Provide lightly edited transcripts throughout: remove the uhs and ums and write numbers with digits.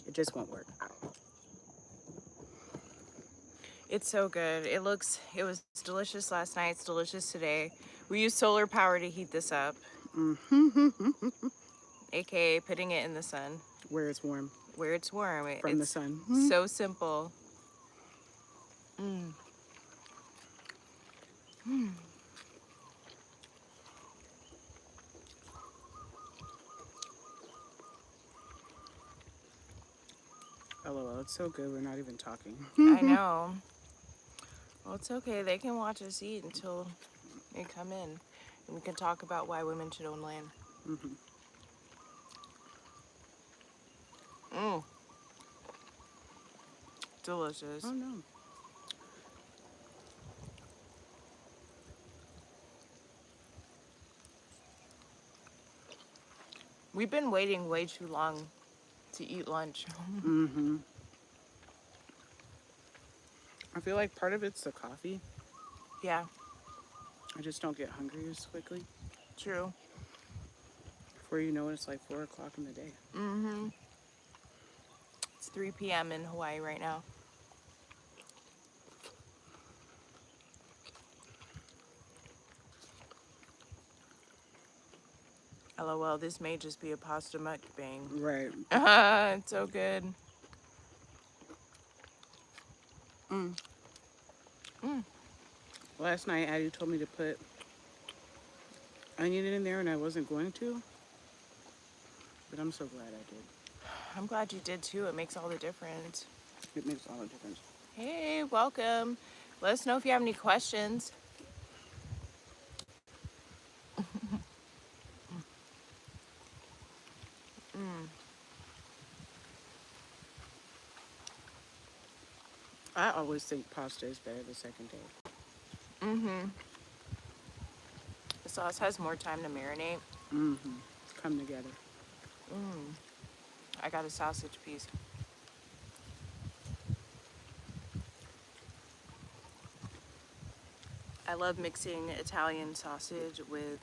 It just won't work. It's so good. It was delicious last night. It's delicious today. We use solar power to heat this up. AKA putting it in the sun. Where it's warm. Where it's warm. From the It's sun. so simple. LOL, it's so good we're not even talking. I know. Well, it's okay. They can watch us eat until they come in. And we can talk about why women should own land. Delicious. Oh no. We've been waiting way too long to eat lunch. I feel like part of it's the coffee. Yeah, I just don't get hungry as quickly. true. Before you know it, it's like 4 o'clock in the day. It's 3 p.m. in Hawaii right now. LOL, this may just be a pasta mukbang. Right. It's so good. Last night, Addy told me to put onion in there, and I wasn't going to. But I'm so glad I did. I'm glad you did too. It makes all the difference. It makes all the difference. Hey, welcome. Let us know if you have any questions. I always think pasta is better the second day. The sauce has more time to marinate. Come together. I got a sausage piece. I love mixing Italian sausage with,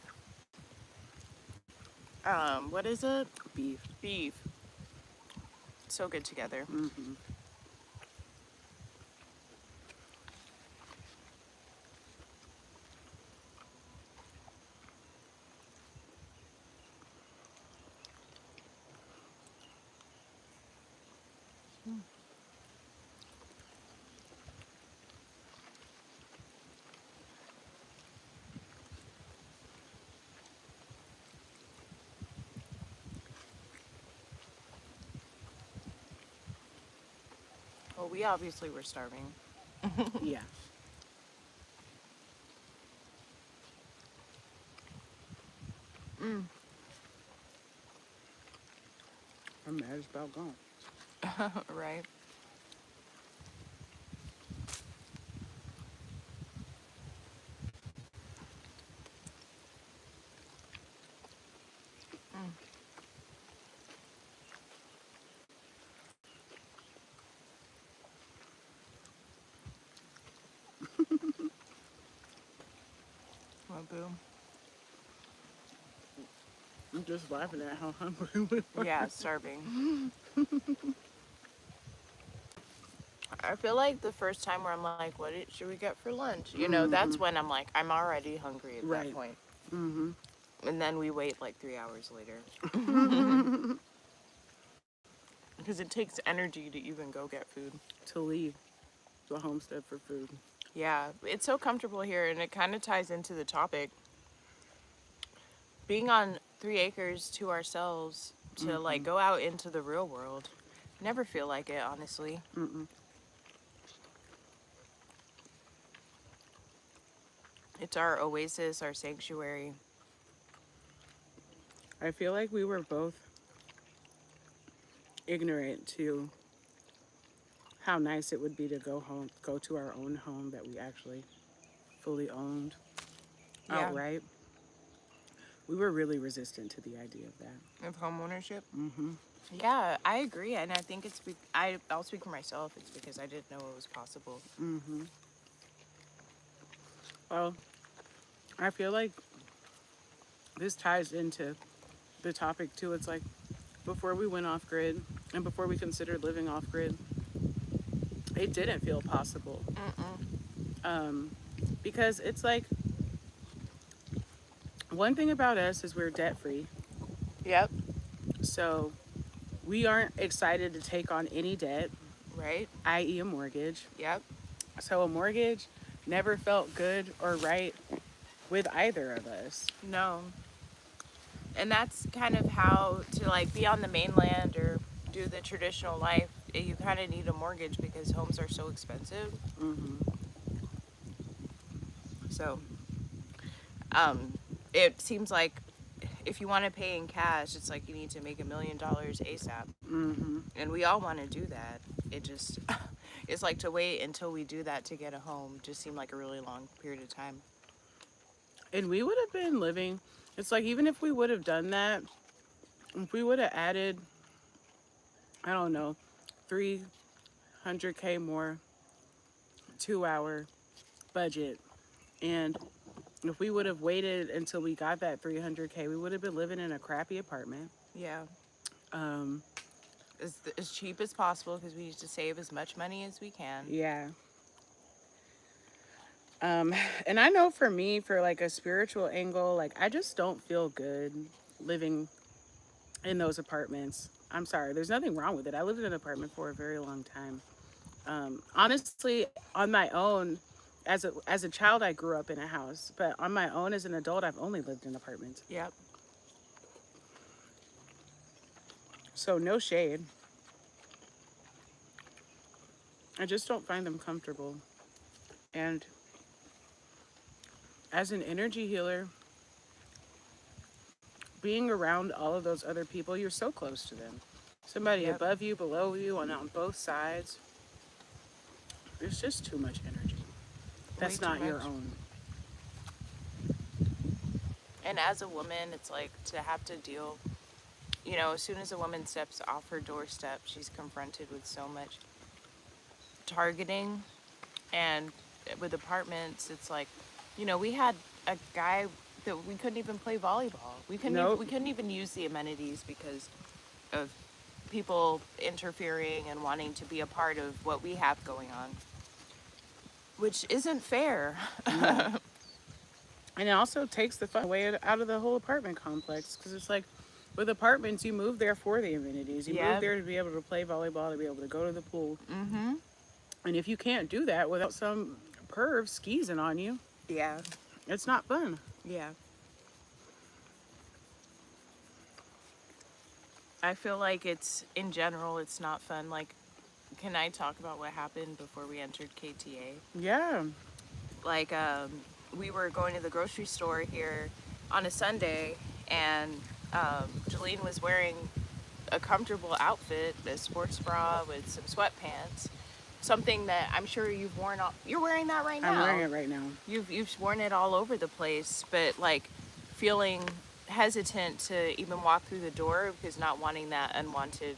what is it? Beef. Beef. So good together. Well, we obviously were starving. Yeah. I'm mad as about gone. Right? Well, boom. I'm just laughing at how hungry we were. Yeah, starving. I feel like the first time where I'm like, what should we get for lunch? You know, that's when I'm like, I'm already hungry at that point. And then we wait like 3 hours later. Because it takes energy to even go get food. To leave the homestead for food. Yeah, it's so comfortable here, and it kind of ties into the topic. Being on 3 acres to ourselves to like go out into the real world, never feel like it, honestly. It's our oasis, our sanctuary. I feel like we were both ignorant to how nice it would be to go to our own home that we actually fully owned outright. We were really resistant to the idea of that. Of home ownership? Yeah, I agree. And I think I'll speak for myself. It's because I didn't know it was possible. Well, I feel like this ties into the topic too. It's like before we went off grid and before we considered living off grid, it didn't feel possible. Because it's like, one thing about us is we're debt free. Yep. So we aren't excited to take on any debt, Right. i.e., a mortgage. Yep. So a mortgage never felt good or right with either of us. No. And that's kind of how to like be on the mainland or do the traditional life. You kind of need a mortgage because homes are so expensive. So, it seems like if you want to pay in cash, it's like you need to make $1 million ASAP. And we all want to do that. It just, it's like to wait until we do that to get a home just seemed like a really long period of time. And we would have been living, it's like, even if we would have done that, if we would have added, I don't know, 300K more to our budget, and if we would have waited until we got that 300K, we would have been living in a crappy apartment. Yeah. Um, As cheap as possible because we need to save as much money as we can. yeah. And I know for me, for like a spiritual angle, like I just don't feel good living in those apartments. I'm sorry, there's nothing wrong with it. I lived in an apartment for a very long time. Honestly, on my own, as a child, I grew up in a house, but on my own as an adult, I've only lived in apartments. Yep. So no shade. I just don't find them comfortable. And as an energy healer, being around all of those other people, you're so close to them. Somebody above you, below you, on both sides. There's just too much energy. That's not your own. And as a woman, it's like to have to deal, you know, as soon as a woman steps off her doorstep, she's confronted with so much targeting. And with apartments, it's like, you know, we had a guy that we couldn't even play volleyball. We couldn't even use the amenities because of people interfering and wanting to be a part of what we have going on, which isn't fair. No. And it also takes the fun away out of the whole apartment complex, because it's like, with apartments, you move there for the amenities. You move there to be able to play volleyball, to be able to go to the pool. And if you can't do that without some perv skeezing on you, it's not fun. Yeah. I feel like in general, it's not fun. Like, can I talk about what happened before we entered KTA? Yeah. Like, we were going to the grocery store here on a Sunday, and Jolene was wearing a comfortable outfit, a sports bra with some sweatpants. Something that I'm sure you've worn. You're wearing that right now. I'm wearing it right now. You've worn it all over the place, but like feeling hesitant to even walk through the door because not wanting that unwanted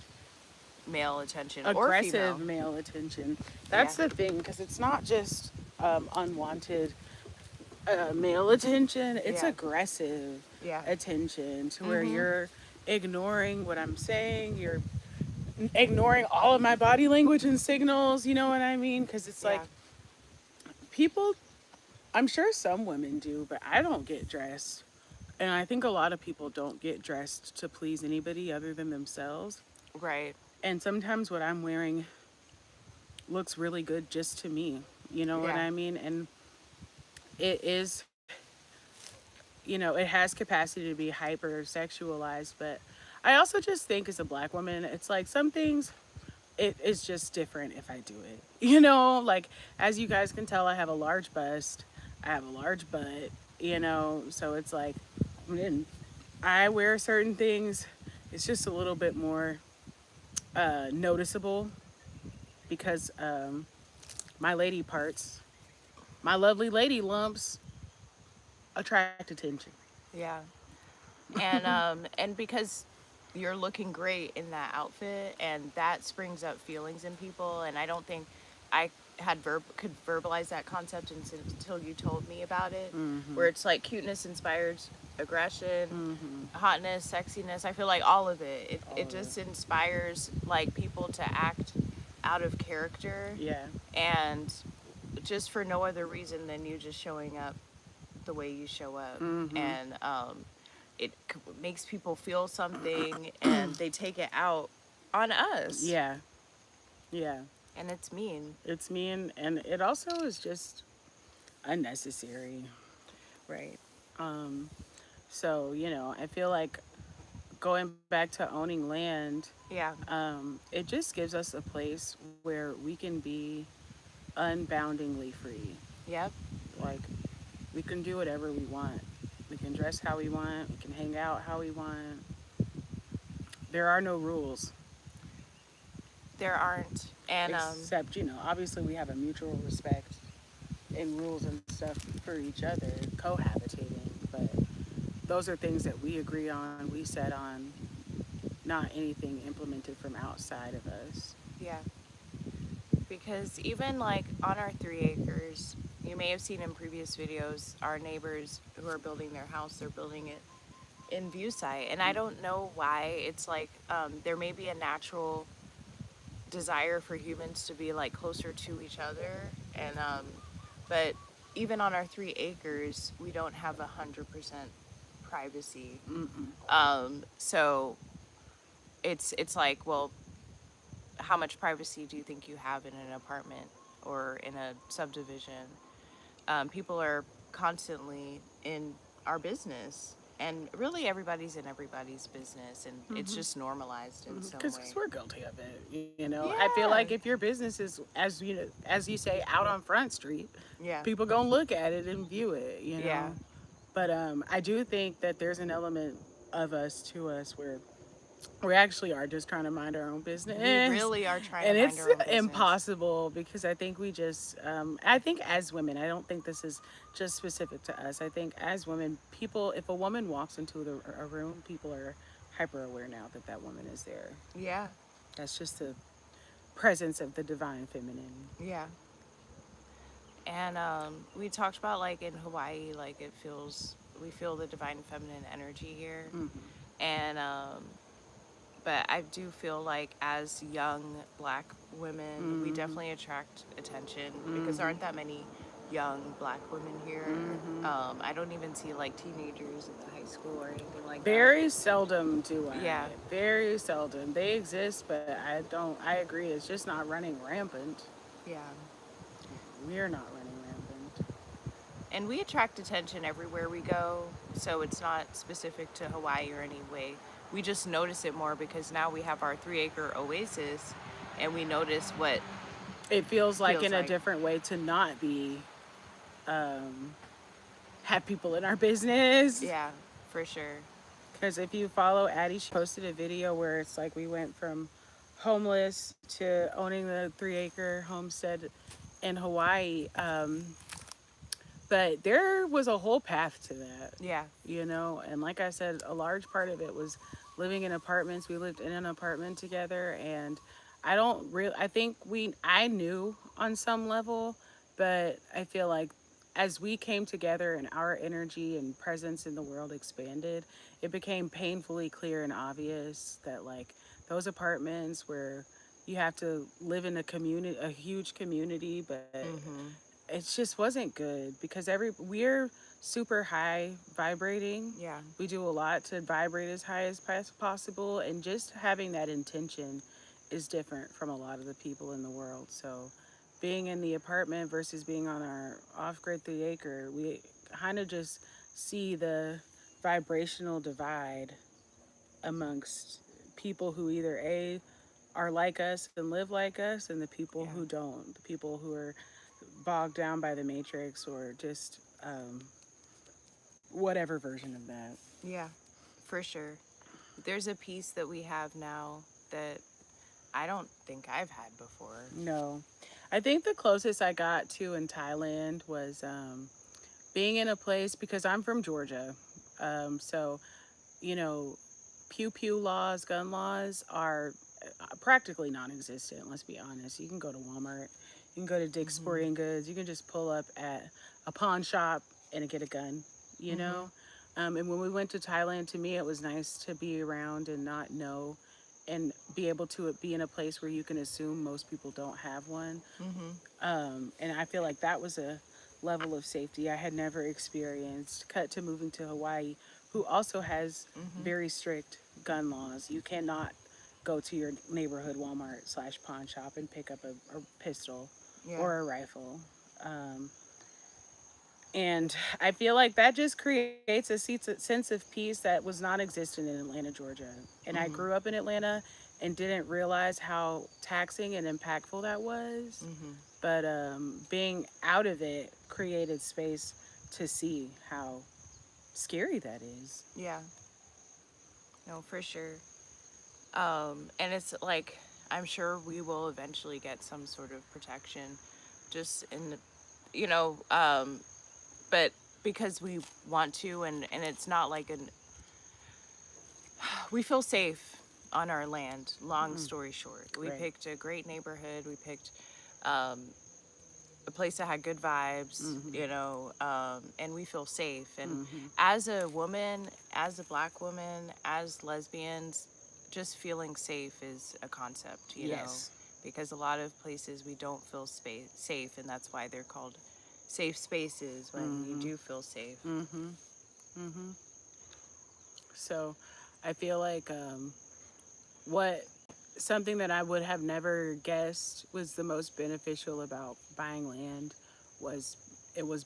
male attention Aggressive or female male attention. That's the thing, because it's not just unwanted male attention. It's aggressive attention, to where you're ignoring what I'm saying. You're ignoring all of my body language and signals, you know what I mean? Because it's like, people, I'm sure some women do, but I don't get dressed. And I think a lot of people don't get dressed to please anybody other than themselves. Right. And sometimes what I'm wearing looks really good just to me, you know what I mean? And it is, you know, it has capacity to be hyper sexualized, but I also just think as a Black woman, it's like some things, it is just different if I do it. You know, like, as you guys can tell, I have a large bust, I have a large butt, you know, so it's like, when I wear certain things, it's just a little bit more noticeable, because my lady parts, my lovely lady lumps, attract attention. Yeah. And because you're looking great in that outfit, and that springs up feelings in people, and I don't think I could verbalize that concept until you told me about it, Mm-hmm. where it's like cuteness inspires aggression, Mm-hmm. hotness, sexiness. I feel like all of it. All It of it. just inspires like people to act out of character, Yeah. and just for no other reason than you just showing up the way you show up. Mm-hmm. And makes people feel something and they take it out on us. Yeah. Yeah. And it's mean. It's mean, and it also is just unnecessary. Right. Um, so, I feel like going back to owning land, Yeah. it just gives us a place where we can be unboundingly free. Yep. Like, we can do whatever we want. We can dress how we want. We can hang out how we want. There are no rules, There aren't. And except, obviously we have a mutual respect and rules and stuff for each other, cohabitating. But those are things that we agree on, we set on, not anything implemented from outside of us. yeah, because even like on our 3 acres, you may have seen in previous videos, our neighbors who are building their house, they're building it in view sight. And I don't know why. It's like there may be a natural desire for humans to be like closer to each other. And but even on our 3 acres, we don't have 100% privacy. Mm-mm. So it's like, well, how much privacy do you think you have in an apartment or in a subdivision? People are constantly in our business, and really everybody's in everybody's business, and it's Mm-hmm. just normalized in some Because way. we're guilty of it. I feel like Yeah. if your business is, as you say, out on Front Street, Yeah. people gonna look at it and view it. Yeah. But I do think that there's an element of us to us where we actually are just trying to mind our own We business. really are trying to And mind it's our own business. impossible because I think we just, I think as women, I don't think this is just specific to us. I think as women, people, if a woman walks into a room, people are hyper aware now that that woman is there. Yeah. That's just the presence of the divine feminine. Yeah. And we talked about like in Hawaii, like we feel the divine feminine energy here. Mm-hmm. And but I do feel like as young black women, we Mm-hmm. definitely attract attention because there Mm-hmm. aren't that many young black women here. Mm-hmm. I don't even see like teenagers in the high school or anything like that. Very seldom do I. Yeah, Very seldom. They exist, but I don't. I agree. It's just not running rampant. yeah. We're not running rampant. And we attract attention everywhere we go, so it's not specific to Hawaii or any way. We just notice it more because now we have our 3 acre oasis and we notice what It feels like feels in a like. different way to not be have people in our business. Yeah, for sure. Because if you follow Addy, she posted a video where it's like we went from homeless to owning the 3 acre homestead in Hawaii. But there was a whole path to Yeah, that. And like I said, a large part of it was living in apartments. We lived in an apartment together, and I think I knew on some level, but I feel like as we came together and our energy and presence in the world expanded, it became painfully clear and obvious that like those apartments where you have to live in a huge community, but mm-hmm. it just wasn't good because we're super high vibrating. Yeah, We do a lot to vibrate as high as possible, and just having that intention is different from a lot of the people in the world. So being in the apartment versus being on our off-grid 3 acre, we kind of just see the vibrational divide amongst people who either are like us and live like us, and the people yeah, who don't, the people who are bogged down by the matrix or just whatever version of that. yeah, for sure. There's a piece that we have now that I don't think I've had before. No, I think the closest I got to in Thailand was being in a place because I'm from Georgia. So, you know, pew pew laws, gun laws are practically non-existent. Let's be honest. You can go to Walmart, you can go to Dick's Sporting Goods, you can just pull up at a pawn shop and get a gun, you know. And when we went to Thailand, to me, it was nice to be around and not know, and be able to be in a place where you can assume most people don't have one. And I feel like that was a level of safety I had never experienced. Cut to moving to Hawaii, who also has very strict gun laws. You cannot go to your neighborhood Walmart / pawn shop and pick up a pistol or a rifle. And I feel like that just creates a sense of peace that was non existent in Atlanta, Georgia. And I grew up in Atlanta and didn't realize how taxing and impactful that was. But being out of it created space to see how scary that is. Yeah. No, for sure. And it's like, I'm sure we will eventually get some sort of protection, just in the, you know, but because we want to, and it's not like we feel safe on our land, long story short. We picked a great neighborhood, we picked a place that had good vibes, you know, and we feel safe. And as a woman, as a Black woman, as lesbians, just feeling safe is a concept, you know, because a lot of places we don't feel safe, and that's why they're called safe spaces, when you do feel safe. So I feel like something that I would have never guessed was the most beneficial about buying land was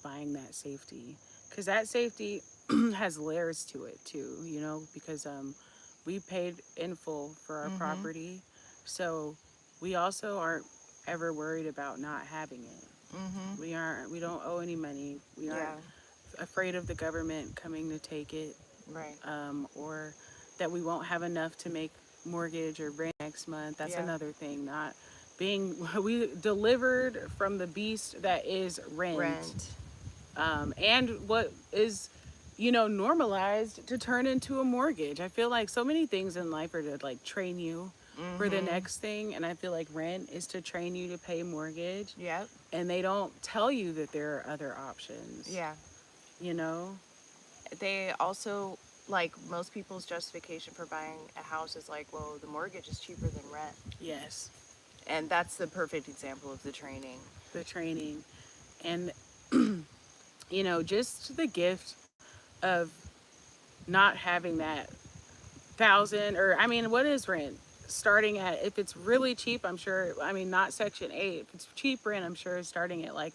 buying that safety, because that safety has layers to it too, you know, because we paid in full for our property, so we also aren't ever worried about not having it. We don't owe any money. We aren't afraid of the government coming to take it, Right. or that we won't have enough to make mortgage or rent next month. That's another thing. Not being we delivered from the beast that is rent. And what is, you know, normalized to turn into a mortgage. I feel like so many things in life are to like train you for the next thing, and I feel like rent is to train you to pay mortgage. Yep. And they don't tell you that there are other options. Yeah. You know? They also, like, most people's justification for buying a house is like, well, the mortgage is cheaper than rent. Yes. And that's the perfect example of the training. The training. And, you know, just the gift of not having that what is rent? Starting at, if it's really cheap, I'm sure, not Section 8. If it's cheap rent, I'm sure it's starting at like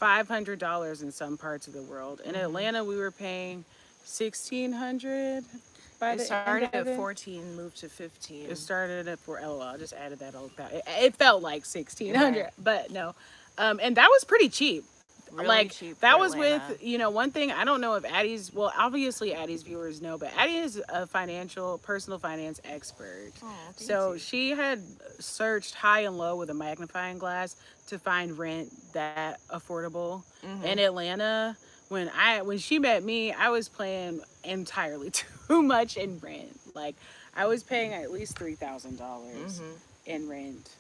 $500 in some parts of the world. In Atlanta, we were paying $1,600 by the started end of at it. 14, moved to 15. It started at I just added that all about. It felt like 1,600, but no. And that was pretty cheap. Really like cheap that for was Atlanta. with, you know, one thing I don't know if Addy's, well, obviously Addy's viewers know, but Addy is a personal finance expert. So she had searched high and low with a magnifying glass to find rent that affordable in Atlanta. When she met me, I was paying entirely too much in rent. Like I was paying at least $3,000 in rent.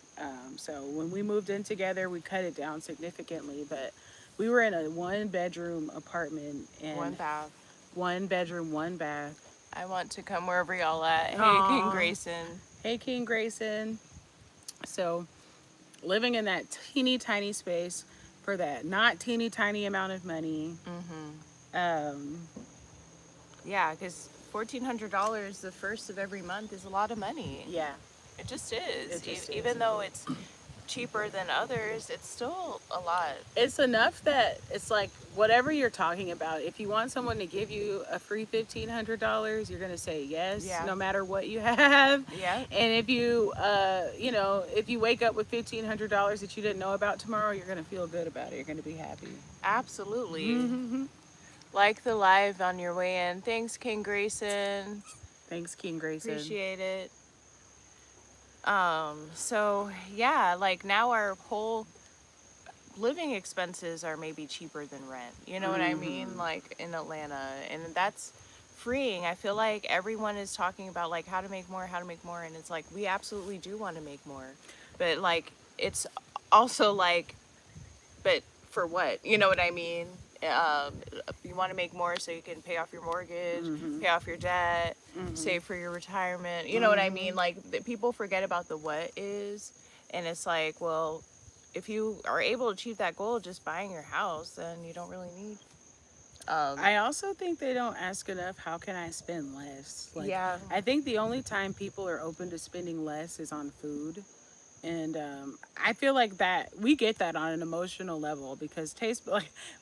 So when we moved in together, we cut it down significantly, but we were in a 1-bedroom apartment and 1 bath. 1 bedroom, 1 bath. I want to come wherever y'all at. Hey, King Grayson. Hey, King Grayson. So living in that teeny tiny space for that not teeny tiny amount of money. Yeah, because $1,400 the first of every month is a lot of money. Yeah. It just is. It just Even is. though it's cheaper than others, it's still a lot. It's enough that it's like whatever you're talking about. If you want someone to give you a free $1,500, you're gonna say yes, no matter what you have. Yeah. And if you, if you wake up with $1,500 that you didn't know about tomorrow, you're gonna feel good about it. You're gonna be happy. Absolutely. Like the live on your way in. Thanks, King Grayson. Thanks, King Grayson. Appreciate it. So yeah, like now our whole living expenses are maybe cheaper than rent. You know what I mean? Like in Atlanta. And that's freeing. I feel like everyone is talking about like how to make more, and it's like we absolutely do want to make more, but like it's also like, but for what? You know what I mean? Um, you want to make more so you can pay off your mortgage, pay off your debt, save for your retirement. You know what I mean? Like people forget about the what is, and it's like, well, if you are able to achieve that goal just buying your house, then you don't really need. I also think they don't ask enough, how can I spend less? Like, Yeah. I think the only time people are open to spending less is on food. And I feel like that we get that on an emotional level because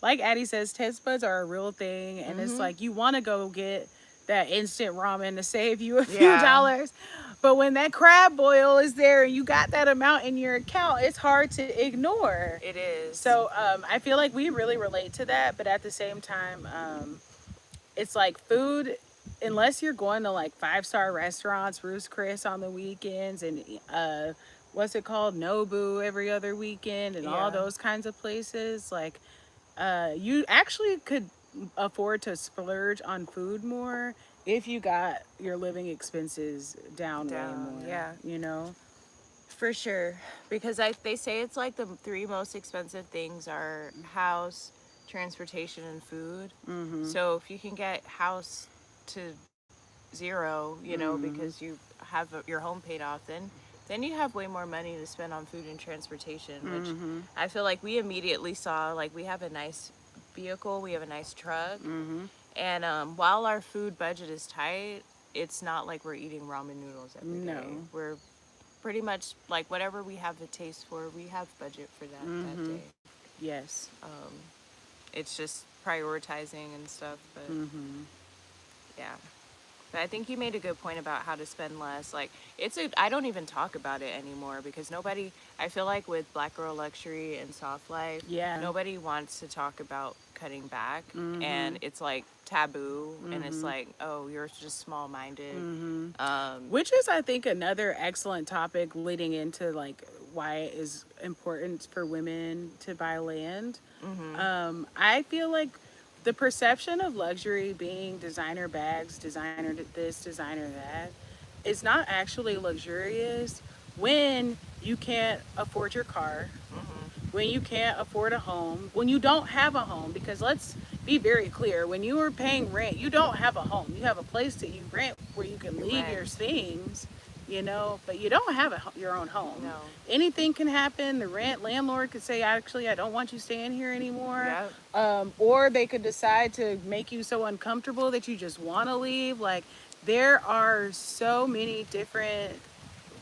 like Addie says, taste buds are a real thing, and it's like you want to go get that instant ramen to save you a few dollars, but when that crab boil is there and you got that amount in your account, it's hard to ignore. It is. So I feel like we really relate to that, but at the same time, it's like food. Unless you're going to like 5-star restaurants, Ruth's Chris on the weekends, and what's it called, Nobu every other weekend, and all those kinds of places, like you actually could afford to splurge on food more if you got your living expenses down way more. Yeah. You know. For sure, because they say it's like the three most expensive things are house, transportation, and food. So if you can get house to zero, you know, because you have your home paid off, then you have way more money to spend on food and transportation, which I feel like we immediately saw. Like we have a nice vehicle, we have a nice truck, and while our food budget is tight, it's not like we're eating ramen noodles every day. We're pretty much like whatever we have the taste for, we have budget for that day. Yes. It's just prioritizing and stuff, but yeah. But I think you made a good point about how to spend less. Like I don't even talk about it anymore because nobody, I feel like with Black Girl Luxury and Soft Life, nobody wants to talk about cutting back, and it's like taboo, and it's like, oh, you're just small-minded. Which is, I think, another excellent topic leading into like why it is important for women to buy land. I feel like the perception of luxury being designer bags, designer this, designer that, is not actually luxurious when you can't afford your car, when you can't afford a home, when you don't have a home. Because let's be very clear, when you are paying rent, you don't have a home. You have a place that you rent where you can leave your things, you know, but you don't have your own home. No. Anything can happen. The landlord could say, actually, I don't want you staying here anymore. Or they could decide to make you so uncomfortable that you just want to leave. Like, there are so many different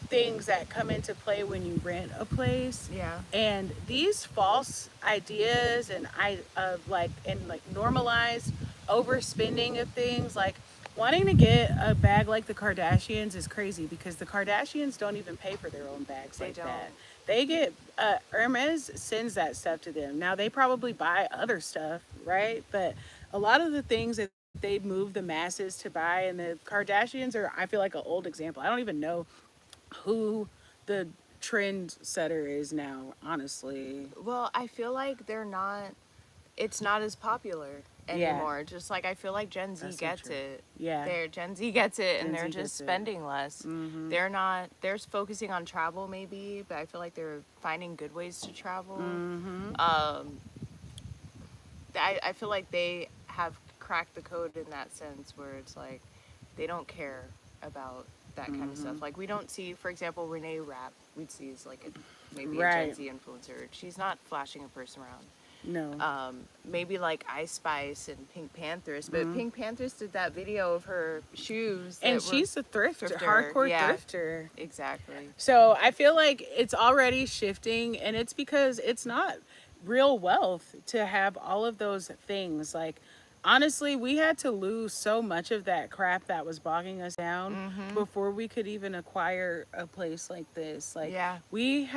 things that come into play when you rent a place. And these false ideas and normalized overspending of things, like wanting to get a bag like the Kardashians is crazy because the Kardashians don't even pay for their own bags like that. They get Hermes sends that stuff to them. Now they probably buy other stuff, right? But a lot of the things that they move the masses to buy, and the Kardashians are, I feel like, an old example. I don't even know who the trend setter is now, honestly. Well, I feel like it's not as popular anymore. Just like I feel like Gen Z gets it. Gen Z gets it, and they're just spending less. They're focusing on travel maybe, but I feel like they're finding good ways to travel. I feel like they have cracked the code in that sense where it's like they don't care about that kind of stuff. Like we don't see, for example, Renee Rapp, we'd see as like maybe a Gen Z influencer. She's not flashing a purse around. No. Maybe like Ice Spice and Pink Panthers, but Pink Panthers did that video of her shoes. And she's a thrifter, hardcore thrifter. Exactly. So I feel like it's already shifting, and it's because it's not real wealth to have all of those things. Like, honestly, we had to lose so much of that crap that was bogging us down before we could even acquire a place like this. Like, we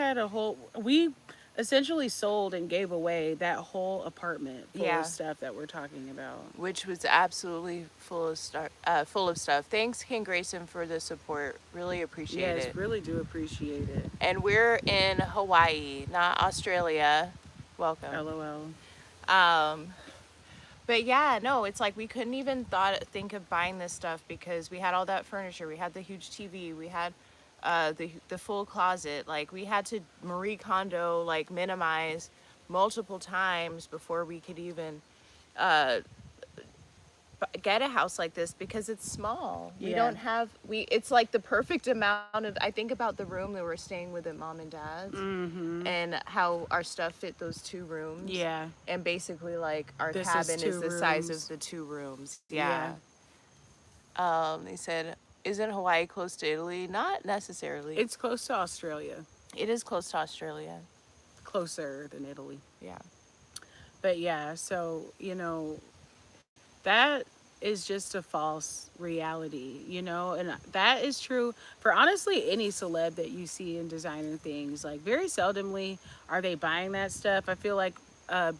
essentially sold and gave away that whole apartment full of stuff that we're talking about, which was absolutely full of stuff. Thanks, King Grayson, for the support. Really appreciate it. Yes, really do appreciate it. And we're in Hawaii, not Australia. Welcome. LOL. But yeah, no, it's like we couldn't even think of buying this stuff because we had all that furniture. We had the huge TV. We had the full closet. Like we had to Marie Kondo like minimize multiple times before we could even uh, get a house like this because it's small. We don't have it's like the perfect amount of, I think about the room that we're staying with at mom and dad's and how our stuff fit those 2 rooms. Yeah. And basically like our This cabin is the size rooms. of the 2 rooms. Yeah. They said, isn't Hawaii close to Italy? Not necessarily. It's close to Australia. It is close to Australia. Closer than Italy. Yeah. But yeah, so, that is just a false reality, and that is true for honestly any celeb that you see in designer things. Like, very seldomly are they buying that stuff. I feel like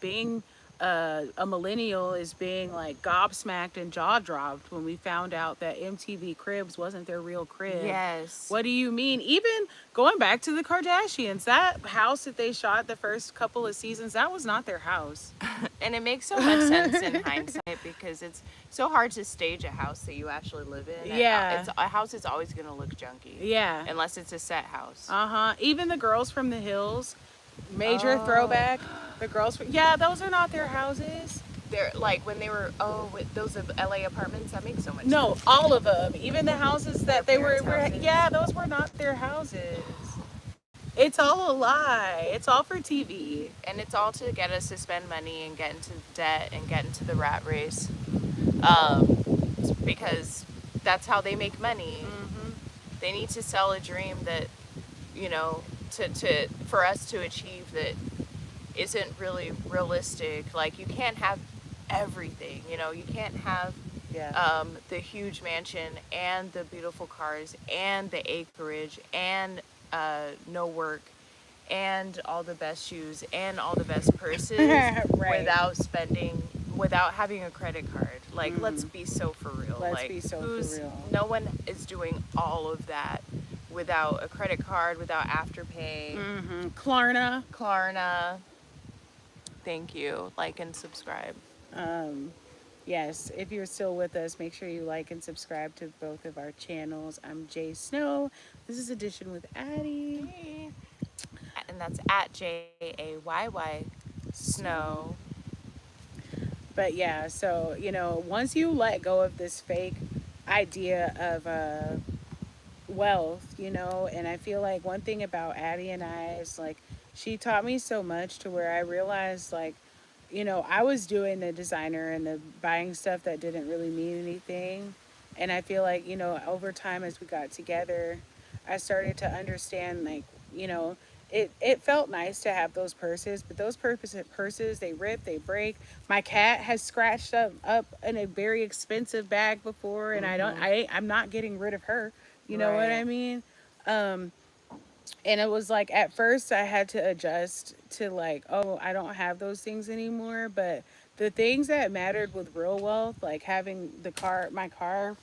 being a millennial is being like gobsmacked and jaw dropped when we found out that MTV Cribs wasn't their real crib. Yes. What do you mean? Even going back to the Kardashians, that house that they shot the first couple of seasons, that was not their house. And it makes so much sense in hindsight because it's so hard to stage a house that you actually live in. Yeah. A house is always going to look junky. Yeah. Unless it's a set house. Even the Girls from the Hills, major throwback. The girls from, those are not their houses. They're like when they were, with those of LA apartments, that makes so much sense. No, all of them. Even the houses that they were houses. Those were not their houses. It's all a lie. It's all for TV. And it's all to get us to spend money and get into debt and get into the rat race. Because that's how they make money. Mm-hmm. They need to sell a dream that, for us to achieve that isn't really realistic. Like, you can't have everything, you can't have the huge mansion and the beautiful cars and the acreage and no work and all the best shoes and all the best purses right. without having a credit card. Like, let's be so for real. Let's be so for real. No one is doing all of that without a credit card, without Afterpay. Mm-hmm. Klarna. Thank you. Like and subscribe. Yes, if you're still with us, make sure you like and subscribe to both of our channels. I'm Jayysnow. This is Edition with Addy. Hey. And that's at Jayy Snow. But yeah, so, once you let go of this fake idea of wealth, and I feel like one thing about Addy and I is like, she taught me so much to where I realized, like, I was doing the designer and the buying stuff that didn't really mean anything. And I feel like, over time as we got together, I started to understand, like, it felt nice to have those purses, but those purses, they rip, they break. My cat has scratched up in a very expensive bag before, and I'm not getting rid of her. You know what I mean? And it was like, at first I had to adjust to like, oh, I don't have those things anymore. But the things that mattered with real wealth, like having my car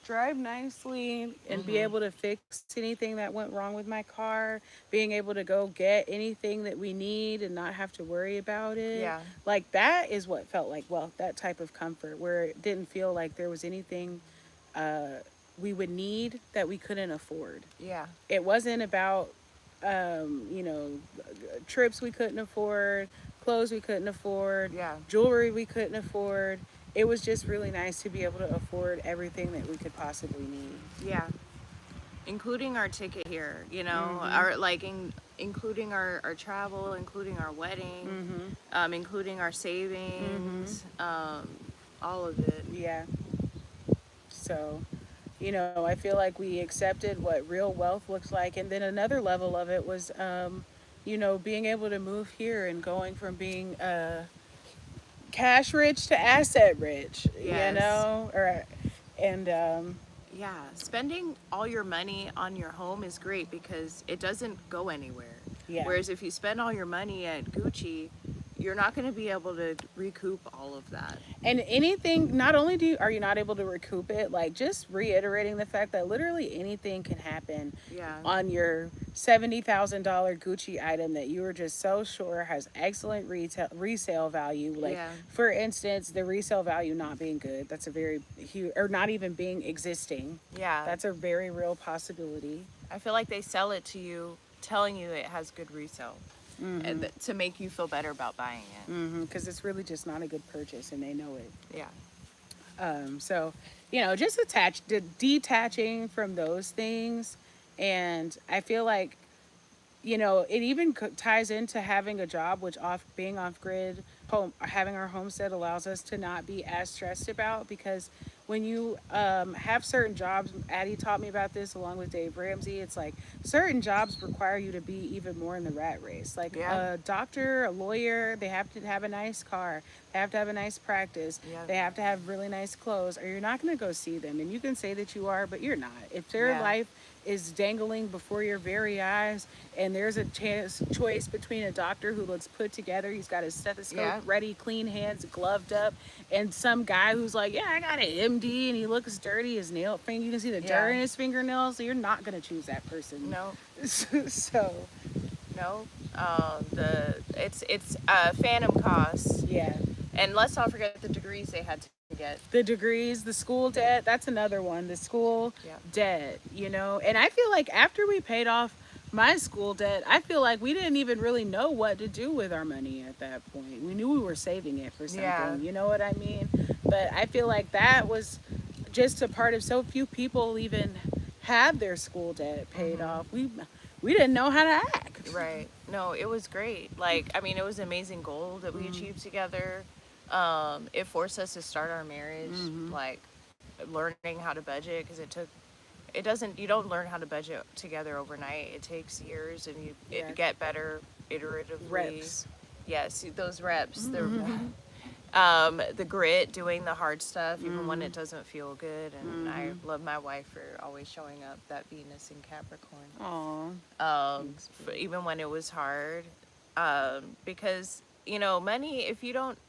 drive nicely and be able to fix anything that went wrong with my car, being able to go get anything that we need and not have to worry about it. Yeah. Like, that is what felt like wealth, that type of comfort, where it didn't feel like there was anything we would need that we couldn't afford. Yeah. It wasn't about trips we couldn't afford, clothes we couldn't afford, jewelry we couldn't afford. It was just really nice to be able to afford everything that we could possibly need. Yeah. Including our ticket here, our including our travel, including our wedding, including our savings, all of it. Yeah. So, I feel like we accepted what real wealth looks like. And then another level of it was, being able to move here and going from being cash rich to asset rich, spending all your money on your home is great because it doesn't go anywhere. Yeah. Whereas if you spend all your money at Gucci, you're not going to be able to recoup all of that. And anything, not only are you not able to recoup it, like just reiterating the fact that literally anything can happen Yeah. on your $70,000 Gucci item that you were just so sure has excellent resale value. Like, Yeah. for instance, the resale value not being good, that's a very huge, or not even being existing. Yeah. That's a very real possibility. I feel like they sell it to you, telling you it has good resale. To make you feel better about buying it. Because it's really just not a good purchase and they know it. Yeah. So, just detaching from those things. And I feel like, it even ties into having a job, which being off grid, having our homestead allows us to not be as stressed about, because when you have certain jobs, Addie taught me about this along with Dave Ramsey. It's like certain jobs require you to be even more in the rat race. Like a doctor, a lawyer, they have to have a nice car, they have to have a nice practice, they have to have really nice clothes, or you're not going to go see them. And you can say that you are, but you're not. If their life is dangling before your very eyes, and there's a choice between a doctor who looks put together, he's got his stethoscope ready, clean hands, gloved up, and some guy who's like, yeah, I got an MD, and he looks dirty, his nail finger, you can see the dirt in his fingernails, so you're not going to choose that person. No. So no. It's phantom costs. Yeah. And let's not forget the degrees they had to get. The degrees, the school debt, that's another one. The school debt, And I feel like after we paid off my school debt, I feel like we didn't even really know what to do with our money at that point. We knew we were saving it for something, you know what I mean? But I feel like that was just a part of so few people even had their school debt paid off. We didn't know how to act. Right. No, it was great. Like, I mean, it was an amazing goal that we achieved together. It forced us to start our marriage, like learning how to budget, because you don't learn how to budget together overnight. It takes years, and you get better iteratively. Reps. Yes, those reps. The grit, doing the hard stuff, even when it doesn't feel good. And I love my wife for always showing up, that Venus in Capricorn. But even when it was hard, because, money, if you don't,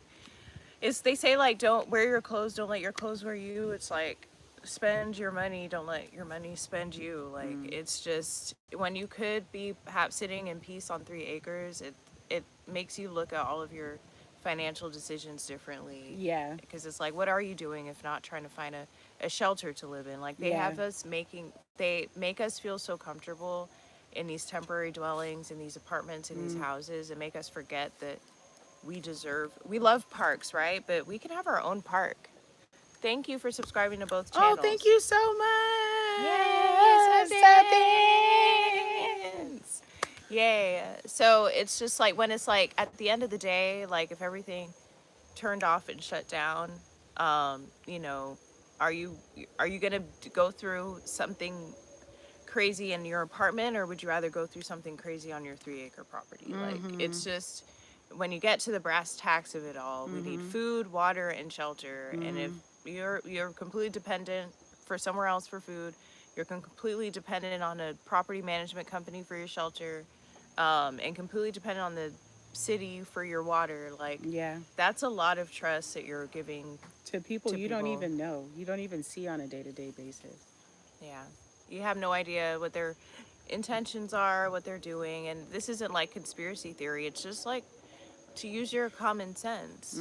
they say, like, don't wear your clothes, don't let your clothes wear you. It's like, spend your money, don't let your money spend you. Like, it's just, when you could be perhaps sitting in peace on 3 acres, it makes you look at all of your financial decisions differently. Yeah. Because it's like, what are you doing if not trying to find a shelter to live in? Like, they make us feel so comfortable in these temporary dwellings, in these apartments, in these houses, and make us forget that we love parks, right? But we can have our own park. Thank you for subscribing to both channels. Oh, thank you so much. Yes, yay. So it's just like, when it's like at the end of the day, like if everything turned off and shut down, are you gonna go through something crazy in your apartment, or would you rather go through something crazy on your 3-acre property? Like, it's just, when you get to the brass tacks of it all, we need food, water, and shelter. And if you're completely dependent for somewhere else for food, you're completely dependent on a property management company for your shelter, and completely dependent on the city for your water. Like, that's a lot of trust that you're giving to people you don't even know, you don't even see on a day-to-day basis. Yeah, you have no idea what their intentions are, what they're doing. And this isn't like conspiracy theory, it's just like to use your common sense.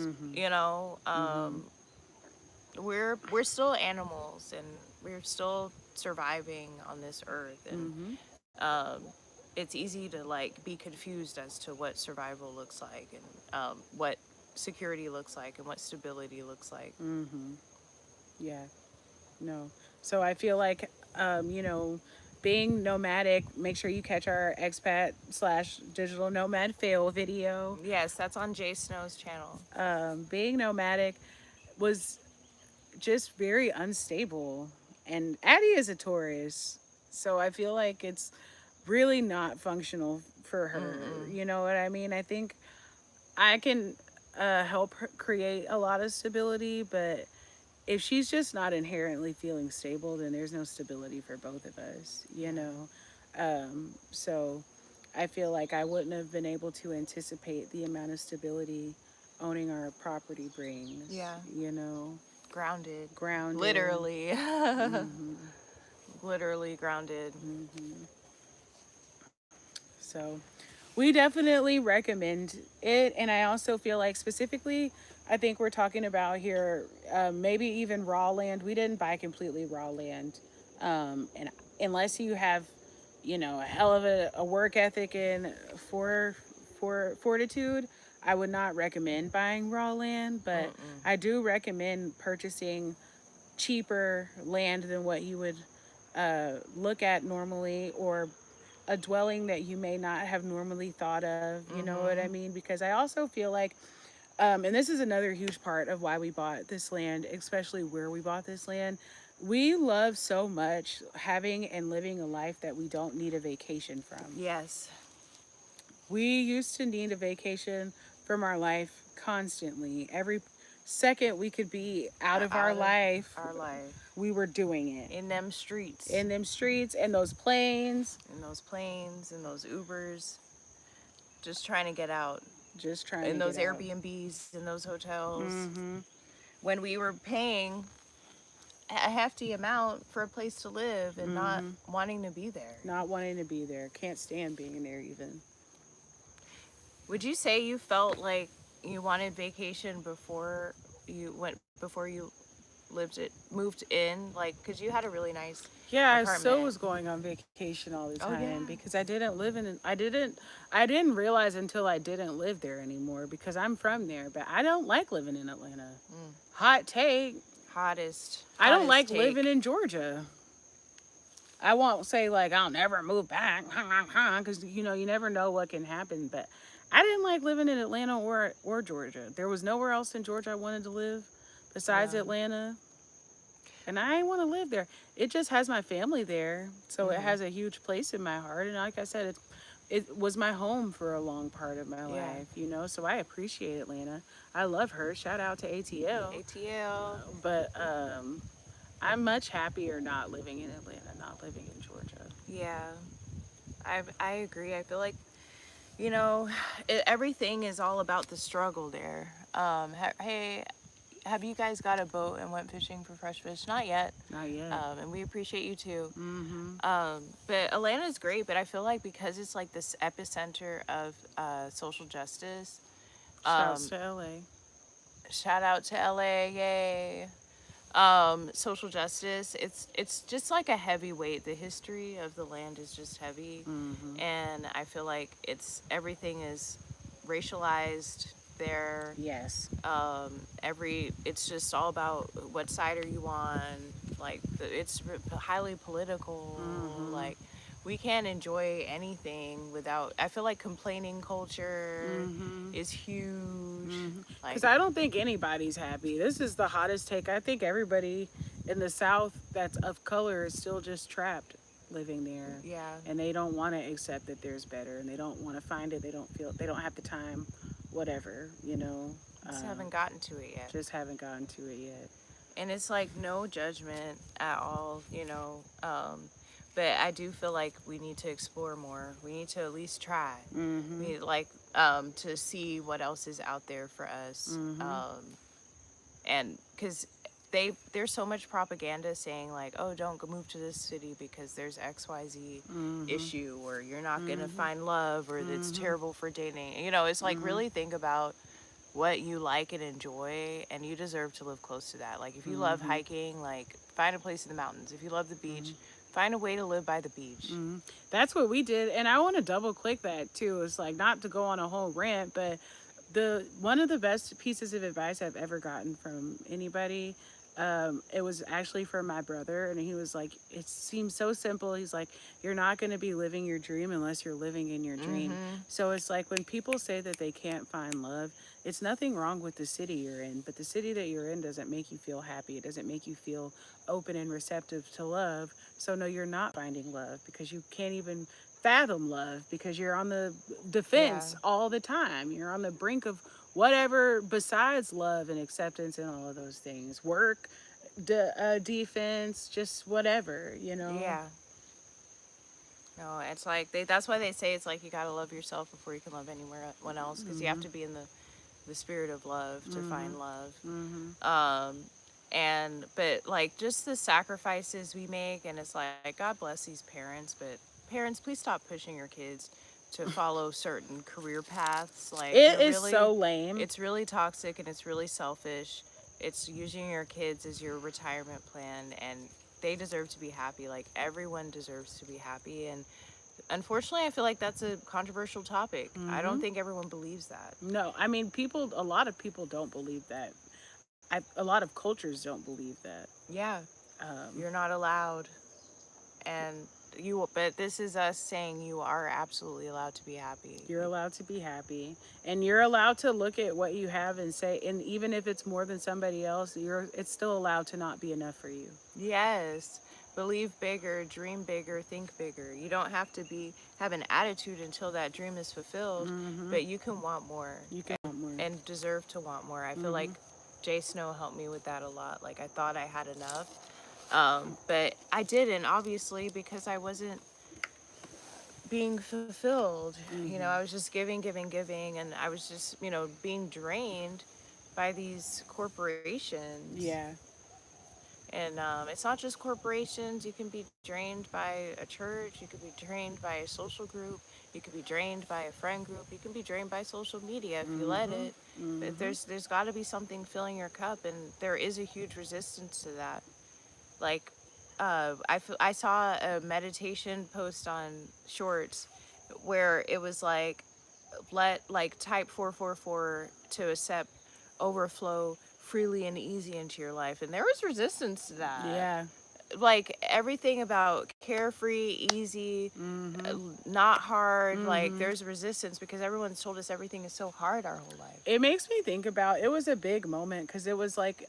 We're still animals, and we're still surviving on this earth, and it's easy to like be confused as to what survival looks like, and what security looks like, and what stability looks like. So I feel like being nomadic, make sure you catch our expat / digital nomad fail video. Yes, that's on Jaysnow's channel. Being nomadic was just very unstable, and Addie is a Taurus, so I feel like it's really not functional for her. You know what I mean? I think I can help her create a lot of stability, but if she's just not inherently feeling stable, then there's no stability for both of us, So I feel like I wouldn't have been able to anticipate the amount of stability owning our property brings. Yeah. You know, Grounded. grounded. Literally. Literally grounded. So we definitely recommend it. And I also feel like specifically, I think we're talking about here, maybe even raw land. We didn't buy completely raw land. And unless you have, you know, a hell of a work ethic and for fortitude, I would not recommend buying raw land. But I do recommend purchasing cheaper land than what you would look at normally, or a dwelling that you may not have normally thought of. You know what I mean? Because I also feel like, and this is another huge part of why we bought this land, especially where we bought this land. We love so much having and living a life that we don't need a vacation from. Yes. We used to need a vacation from our life constantly. Every second we could be out of our life, we were doing it. In them streets. In them streets, and those planes. In those planes, in those Ubers. Just trying to get out. Just trying in to those get out. Airbnbs, in those hotels. When we were paying a hefty amount for a place to live and not wanting to be there. Not wanting to be there. Can't stand being there even. Would you say you felt like you wanted vacation before you moved in? Like, because you had a really nice apartment. I still was going on vacation all the time because I didn't live in I didn't realize until I didn't live there anymore, because I'm from there, but I don't like living in Atlanta. Hot take. Hottest I don't like take. living in Georgia. I won't say like I'll never move back, because you know, you never know what can happen, but I didn't like living in Atlanta or Georgia. There was nowhere else in Georgia I wanted to live besides Atlanta. And I didn't want to live there. It just has my family there, so it has a huge place in my heart. And like I said, it was my home for a long part of my life, you know. So I appreciate Atlanta. I love her. Shout out to ATL. ATL. But I'm much happier not living in Atlanta, not living in Georgia. Yeah, I agree. I feel like, you know, everything is all about the struggle there. Hey, have you guys got a boat and went fishing for fresh fish? Not yet. Not yet. And we appreciate you too. But Atlanta's great, but I feel like because it's like this epicenter of social justice. Shouts to LA. Shout out to LA, yay. Social justice, it's just like a heavy weight. The history of the land is just heavy. And I feel like everything is racialized there. Yes. It's just all about what side are you on. Like, it's highly political. Like, we can't enjoy anything without, I feel like complaining culture is huge. Because I don't think anybody's happy. This is the hottest take. I think everybody in the South that's of color is still just trapped living there. Yeah. And they don't want to accept that there's better, and they don't want to find it. They don't have the time, whatever, you know. Just haven't gotten to it yet. Just haven't gotten to it yet. And it's like no judgment at all, you know. But I do feel like we need to explore more. We need to at least try. We need, like, to see what else is out there for us. And because there's so much propaganda saying like, oh, don't go move to this city because there's XYZ issue, or you're not gonna find love, or it's terrible for dating. You know, it's like really think about what you like and enjoy, and you deserve to live close to that. Like, if you love hiking, like, find a place in the mountains. If you love the beach, find a way to live by the beach. That's what we did, and I want to double click that too. It's like, not to go on a whole rant, but one of the best pieces of advice I've ever gotten from anybody, it was actually from my brother, and he was like, it seems so simple. He's like, you're not going to be living your dream unless you're living in your dream. So it's like, when people say that they can't find love, it's nothing wrong with the city you're in, but the city that you're in doesn't make you feel happy. It doesn't make you feel open and receptive to love. So no, you're not finding love, because you can't even fathom love, because you're on the defense all the time. You're on the brink of whatever besides love and acceptance and all of those things. Work, defense, just whatever, you know? Yeah. No, it's like that's why they say it's like you gotta love yourself before you can love anyone else, because you have to be in the spirit of love to find love. And but like just the sacrifices we make, and it's like God bless these parents, but parents, please stop pushing your kids to follow certain career paths. Like It you're is really, so lame. it's really toxic and it's really selfish. It's using your kids as your retirement plan, and they deserve to be happy. Like everyone deserves to be happy. And unfortunately, I feel like that's a controversial topic. I don't think everyone believes that. No, I mean, a lot of people don't believe that. A lot of cultures don't believe that. Yeah, Um, you're not allowed. And but this is us saying you are absolutely allowed to be happy. you're allowed to be happy, and you're allowed to look at what you have and say, and even if it's more than somebody else, it's still allowed to not be enough for you. Yes. Believe bigger, dream bigger, think bigger. You don't have to have an attitude until that dream is fulfilled, but you can want more. You can want more. And deserve to want more. I feel like Jayysnow helped me with that a lot. Like I thought I had enough. But I didn't, obviously, because I wasn't being fulfilled. You know, I was just giving, and I was just, being drained by these corporations. Yeah. And it's not just corporations. You can be drained by a church. You could be drained by a social group. You could be drained by a friend group. You can be drained by social media if you let it. But there's got to be something filling your cup, and there is a huge resistance to that. Like, I saw a meditation post on Shorts where it was like, type 444 to accept overflow freely and easy into your life, and there was resistance to that. Yeah. Like everything about carefree, easy, not hard, like there's resistance because everyone's told us everything is so hard our whole life. It makes me think about, it was a big moment because it was like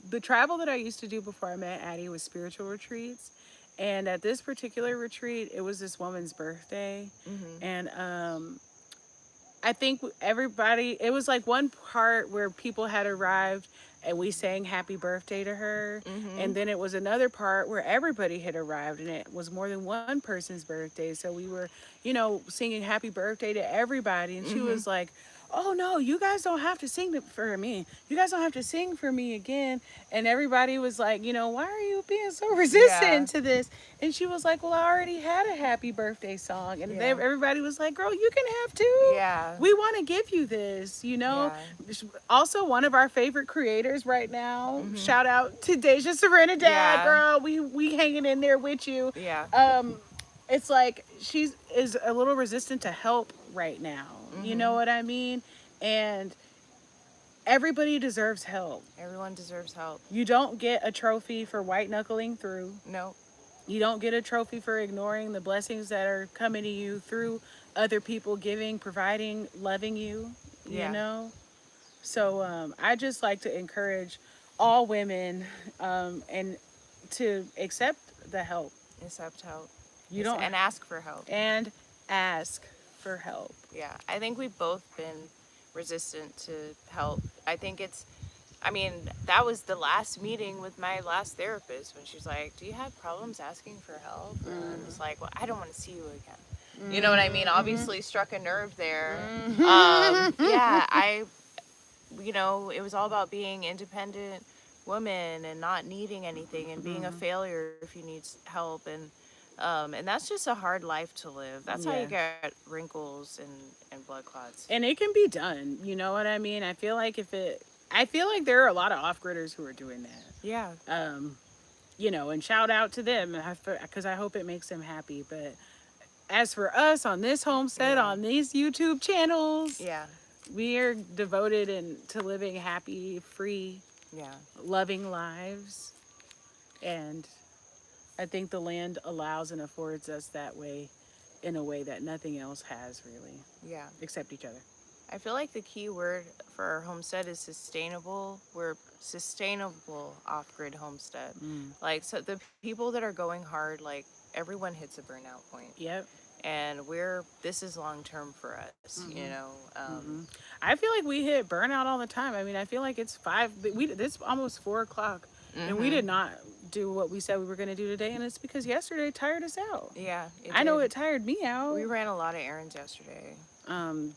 the travel that I used to do before I met Addy was spiritual retreats. And at this particular retreat, it was this woman's birthday. And I think everybody, it was like one part where people had arrived and we sang happy birthday to her. And then it was another part where everybody had arrived and it was more than one person's birthday. So we were, singing happy birthday to everybody. And she was like, oh no, you guys don't have to sing for me. You guys don't have to sing for me again. And everybody was like, why are you being so resistant to this? And she was like, well, I already had a happy birthday song. And everybody was like, girl, you can have two. Yeah. We want to give you this, Also, one of our favorite creators right now, shout out to Deja Serenidad, girl. We hanging in there with you. Yeah. It's like is a little resistant to help right now. You know what I mean? And everybody deserves help. Everyone deserves help. You don't get a trophy for white knuckling through. No. You don't get a trophy for ignoring the blessings that are coming to you through other people giving, providing, loving you, you know? So I just like to encourage all women and to accept the help. Accept help. You don't, and ask for help. And ask for help. Yeah, I think we've both been resistant to help. I think that was the last meeting with my last therapist when she was like, do you have problems asking for help? And it's like, well, I don't want to see you again. You know what I mean? Obviously struck a nerve there. It was all about being independent woman and not needing anything and being a failure if you need help. And that's just a hard life to live. That's how you get wrinkles and blood clots. And it can be done. You know what I mean? I feel like there are a lot of off-gridders who are doing that. Yeah. And shout out to them because I hope it makes them happy. But as for us on this homestead, on these YouTube channels, we are devoted to living happy, free, loving lives. And I think the land allows and affords us that way in a way that nothing else has, really. Yeah. Except each other. I feel like the key word for our homestead is sustainable. We're sustainable off-grid homestead. Like, so the people that are going hard, like, everyone hits a burnout point. Yep. And this is long-term for us, I feel like we hit burnout all the time. I mean, I feel like it's almost 4 o'clock. And we did not do what we said we were going to do today, and it's because yesterday tired us out. Yeah, it I know did. it tired me out. We ran a lot of errands yesterday.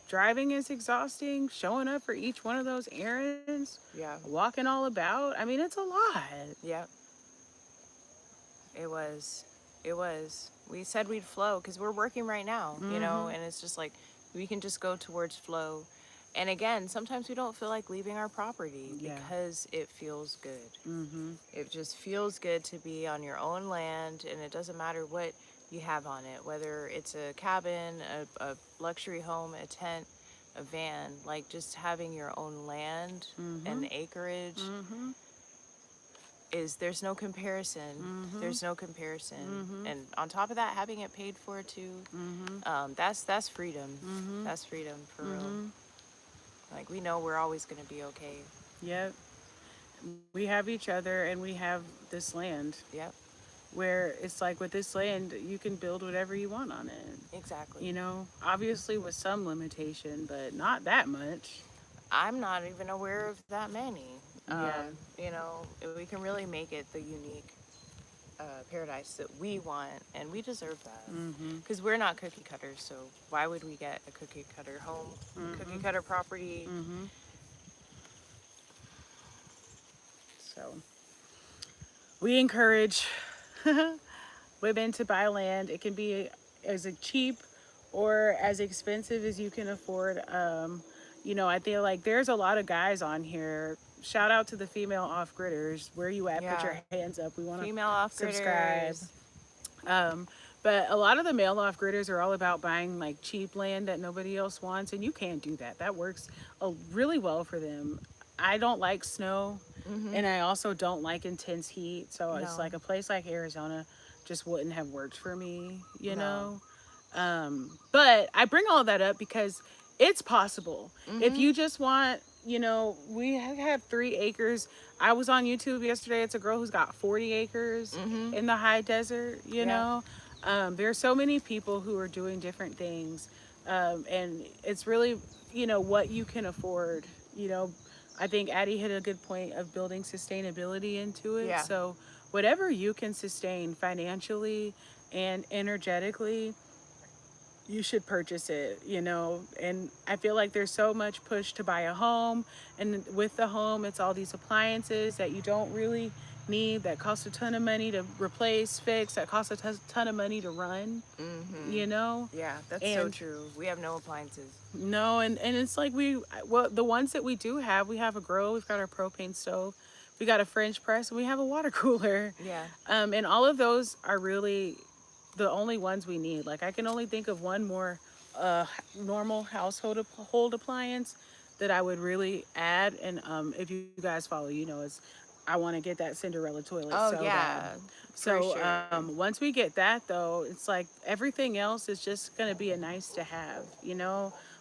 Driving is exhausting. Showing up for each one of those errands, Yeah. walking all about. I mean, it's a lot. Yep. It was. It was. We said we'd flow because we're working right now, and it's just like we can just go towards flow. And again, sometimes we don't feel like leaving our property because it feels good. It just feels good to be on your own land, and it doesn't matter what you have on it, whether it's a cabin, a luxury home, a tent, a van, like just having your own land and acreage is there's no comparison. There's no comparison. And on top of that, having it paid for too, that's freedom. That's freedom for real. Like we know we're always gonna be okay. Yep. We have each other and we have this land. Yep. Where it's like with this land, you can build whatever you want on it. Exactly. You know, obviously with some limitation, but not that much. I'm not even aware of that many. Yeah. We can really make it the unique paradise that we want, and we deserve that. Because we're not cookie cutters, so why would we get a cookie cutter home, cookie cutter property? So we encourage women to buy land. It can be as cheap or as expensive as you can afford. I feel like there's a lot of guys on here. Shout out to the female off-gridders. Where you at? Yeah. Put your hands up. We want to female off-gridders. Subscribe. But a lot of the male off-gridders are all about buying like cheap land that nobody else wants, and you can't do that. That works really well for them. I don't like snow, and I also don't like intense heat. So it's like a place like Arizona just wouldn't have worked for me, you know? But I bring all that up because it's possible. If you just want, we have 3 acres. I was on YouTube yesterday. It's a girl who's got 40 acres in the high desert, you know? There's so many people who are doing different things. And it's really, what you can afford, I think Addy hit a good point of building sustainability into it. Yeah. So whatever you can sustain financially and energetically, you should purchase it, and I feel like there's so much push to buy a home, and with the home, it's all these appliances that you don't really need, that cost a ton of money to replace, fix, that cost a ton of money to run, Yeah, that's so true. We have no appliances. No, and it's like the ones that we do have, we have a grill, we've got our propane stove, we got a French press, and we have a water cooler. Yeah. And all of those are really the only ones we need. Like I can only think of one more normal household appliance that I would really add, and if you guys follow, is I want to get that Cinderella toilet. Oh yeah. So once we get that though, it's like everything else is just gonna be a nice to have,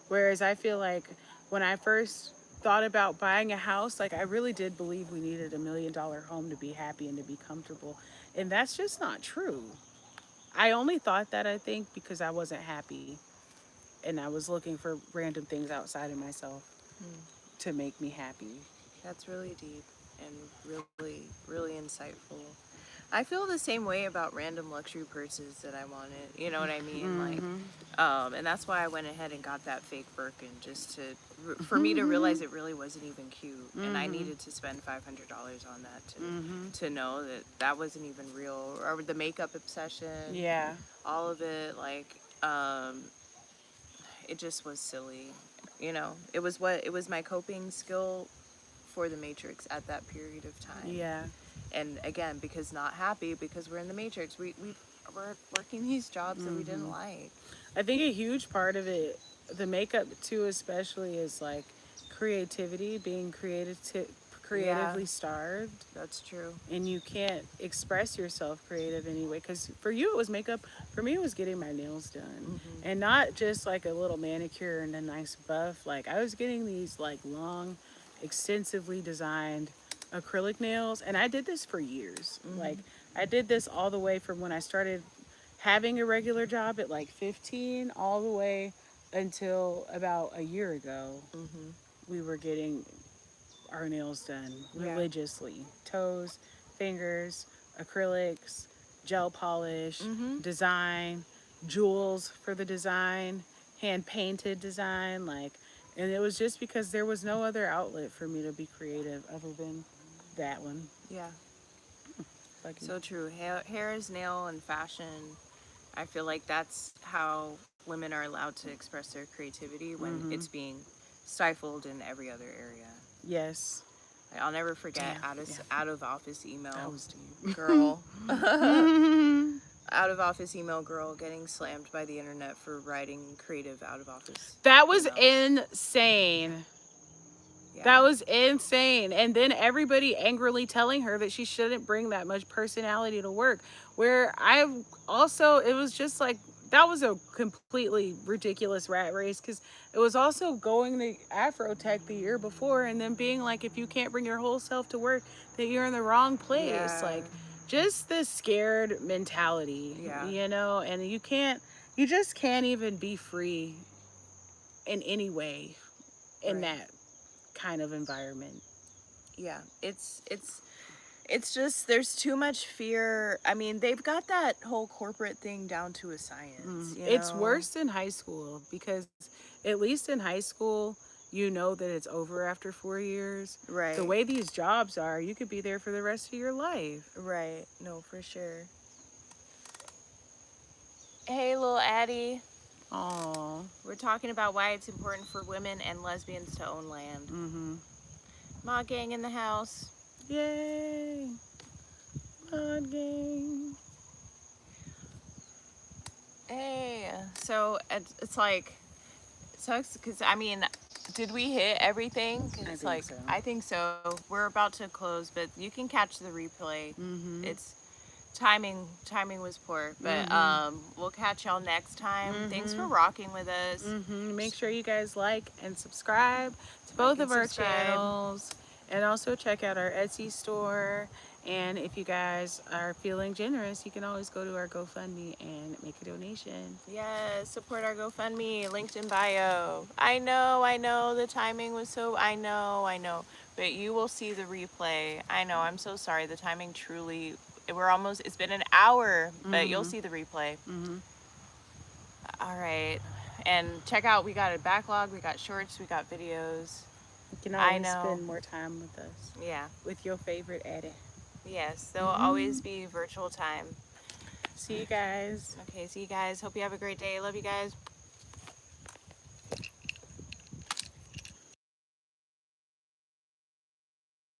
Whereas I feel like when I first thought about buying a house, like I really did believe we needed $1 million home to be happy and to be comfortable, and that's just not true. I only thought that, I think, because I wasn't happy and I was looking for random things outside of myself to make me happy. That's really deep and really, really insightful. I feel the same way about random luxury purses that I wanted. You know what I mean? And that's why I went ahead and got that fake Birkin, just for me to realize it really wasn't even cute, and I needed to spend $500 on that to know that wasn't even real. Or the makeup obsession, all of it, like it just was silly. It was my coping skill for the Matrix at that period of time. Yeah. And again, because not happy, because we're in the Matrix, we're working these jobs that we didn't like. I think a huge part of it, the makeup too especially, is like creativity, being creatively starved. That's true. And you can't express yourself creative anyway, because for you it was makeup, for me it was getting my nails done. And not just like a little manicure and a nice buff. Like I was getting these like long, extensively designed acrylic nails, and I did this for years. Like I did this all the way from when I started having a regular job at like 15 all the way until about a year ago. We were getting our nails done religiously, toes, fingers, acrylics, gel polish, design, jewels for the design, hand painted design, like, and it was just because there was no other outlet for me to be creative other than that one. Yeah. Like, So true. Hair is nail and fashion. I feel like that's how women are allowed to express their creativity when it's being stifled in every other area. yes. I'll never forget Yeah. out of office email That was deep. girl. Out of office email girl getting slammed by the internet for writing creative out of office. That was emails. insane. Yeah. That was insane. And then everybody angrily telling her that she shouldn't bring that much personality to work. Where I also, it was just like, that was a completely ridiculous rat race because it was also going to Afrotech the year before and then being like, if you can't bring your whole self to work, that you're in the wrong place. Yeah. Like, just this scared mentality, you know, and you just can't even be free in any way in that kind of environment. Yeah, it's just there's too much fear. I mean, they've got that whole corporate thing down to a science. You It's know? worse in high school because at least in high school, you know that it's over after 4 years. Right. The way these jobs are, you could be there for the rest of your life. Right. No, for sure. Hey, little Addy. Aww. We're talking about why it's important for women and lesbians to own land. Mod gang in the house. Yay. Mod gang. Hey. So it's like, it sucks because, I mean, did we hit everything? It's like, so. I think so. We're about to close, but you can catch the replay. It's timing was poor, but we'll catch y'all next time. Thanks for rocking with us. Make sure you guys like and subscribe to both of our channels, and also check out our Etsy store. And if you guys are feeling generous, you can always go to our GoFundMe and make a donation. Yes, support our GoFundMe, linked in bio. I know, the timing was so, I know, but you will see the replay. I know, I'm so sorry, the timing truly, it's been an hour, but you'll see the replay. All right, and check out, we got a backlog, we got shorts, we got videos. You can always spend more time with us. Yeah. With your favorite Addy. Yes, there'll always be virtual time. See you guys. Okay, see you guys. Hope you have a great day. Love you guys.